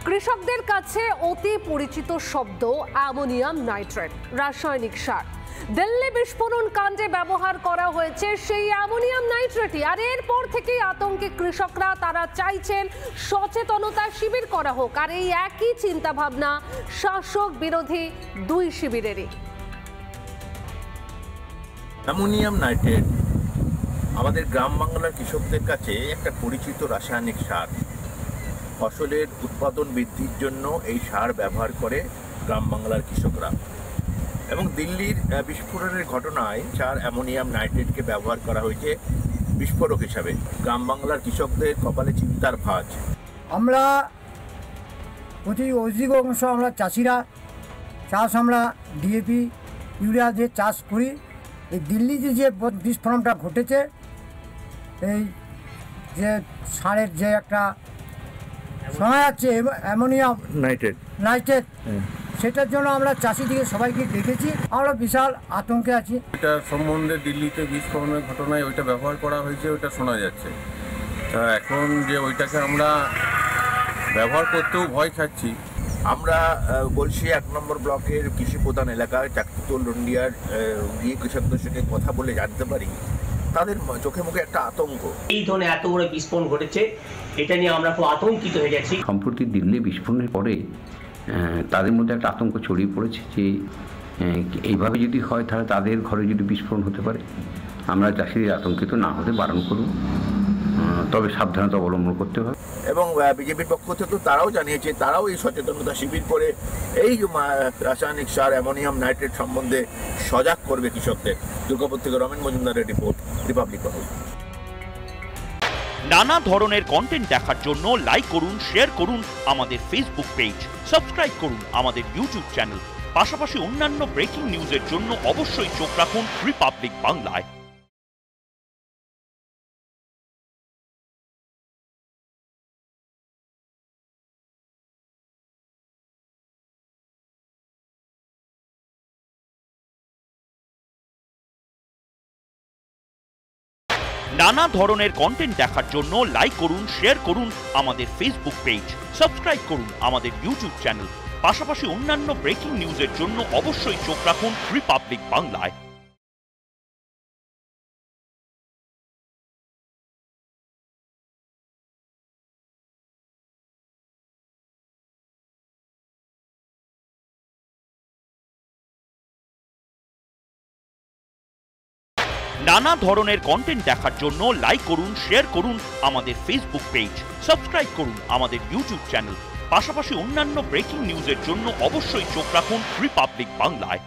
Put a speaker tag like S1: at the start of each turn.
S1: কৃষকদের কাছে অতি পরিচিত শব্দ অ্যামোনিয়াম নাইট্রেট রাসায়নিক সার। দিল্লি বিস্ফোরণ কাণ্ডে ব্যবহার করা হয়েছে সেই অ্যামোনিয়াম নাইট্রেটই। আর এরপর থেকেই আতঙ্কে কৃষকরা, তারা চাইছেন সচেতনতা শিবির করা হোক। আর এই একই চিন্তা ভাবনা শাসক বিরোধী দুই শিবিরেরই।
S2: অ্যামোনিয়াম নাইট্রেট আমাদের গ্রাম বাংলার কৃষকদের কাছে একটা পরিচিত রাসায়নিক সার। ফসলের উৎপাদন বৃদ্ধির জন্য এই সার ব্যবহার করে গ্রাম বাংলার কৃষকরা, এবং দিল্লির বিস্ফোরণের ঘটনায় সার অ্যামোনিয়াম নাইট্রেটকে ব্যবহার করা হয়েছে বিস্ফোরক হিসাবে। গ্রাম বাংলার কৃষকদের কপালে চিন্তার ভাঁজ।
S3: আমরা অধিকাংশ আমরা চাষিরা চাষ আমরা ডিএপি ইউরিয়া দিয়ে চাষ করি। এই দিল্লিতে যে বিস্ফোরণটা ঘটেছে, এই যে সারের যে একটা শোনা যাচ্ছে অ্যামোনিয়াম নাইট্রেট সেটার জন্য আমরা চাষিদিকে সবাইকে দেখেছি, আমরা বিশাল আতঙ্কে আছি।
S4: এটা সম্বন্ধে দিল্লিতে বিস্ফোরণের ঘটনায় ওইটা ব্যবহার করা হয়েছে, ওইটা শোনা যাচ্ছে। তা এখন যে ওইটাকে আমরা ব্যবহার করতেও ভয় খাচ্ছি।
S2: আমরা বলছি 1 নম্বর ব্লকের কৃষি প্রধান এলাকায় চাকতুল রন্ডিয়ার গিয়ে কৃষকদের সঙ্গে কথা বলে জানতে পারি তাদের চোখে মুখে একটা আতঙ্ক।
S5: এই ধরনের এত বড় বিস্ফোরণ ঘটেছে, এটা নিয়ে আমরা খুব আতঙ্কিত হয়ে গেছি।
S6: সম্প্রতি দিল্লি বিস্ফোরণের পরে তাদের মধ্যে একটা আতঙ্ক ছড়িয়ে পড়েছে যে এইভাবে যদি হয় তাহলে তাদের ঘরে যদি বিস্ফোরণ হতে পারে। আমরা চাষিদের আতঙ্কিত না হতে বারণ করব, তবে সাবধানতা অবলম্বন করতে হবে।
S2: এবং বিজেপির পক্ষ থেকে তারাও জানিয়েছে, তারাও এই সচেতনতা শিবির করে এই রাসায়নিক সার অ্যামোনিয়াম নাইট্রেট সম্বন্ধে সজাগ করবে কৃষকদের। দুর্গাপুর থেকে রমেন মজুমদারের রিপোর্ট, রিপাবলিক বাংলা।
S7: নানা ধরনের কন্টেন্ট দেখার জন্য লাইক করুন, শেয়ার করুন আমাদের ফেসবুক পেজ, সাবস্ক্রাইব করুন আমাদের ইউটিউব চ্যানেল। পাশাপাশি অন্যান্য ব্রেকিং নিউজের জন্য অবশ্যই চোখ রাখুন রিপাবলিক বাংলায়। নানা ধরনের কন্টেন্ট দেখার জন্য লাইক করুন, শেয়ার করুন আমাদের ফেসবুক পেজ, সাবস্ক্রাইব করুন আমাদের ইউটিউব চ্যানেল। পাশাপাশি অন্যান্য ব্রেকিং নিউজের জন্য অবশ্যই চোখ রাখুন রিপাবলিক বাংলায়। নানা ধরনের কন্টেন্ট দেখার জন্য লাইক করুন, শেয়ার করুন আমাদের ফেসবুক পেজ, সাবস্ক্রাইব করুন আমাদের ইউটিউব চ্যানেল। পাশাপাশি অন্যান্য ব্রেকিং নিউজের জন্য অবশ্যই চোখ রাখুন রিপাবলিক বাংলায়।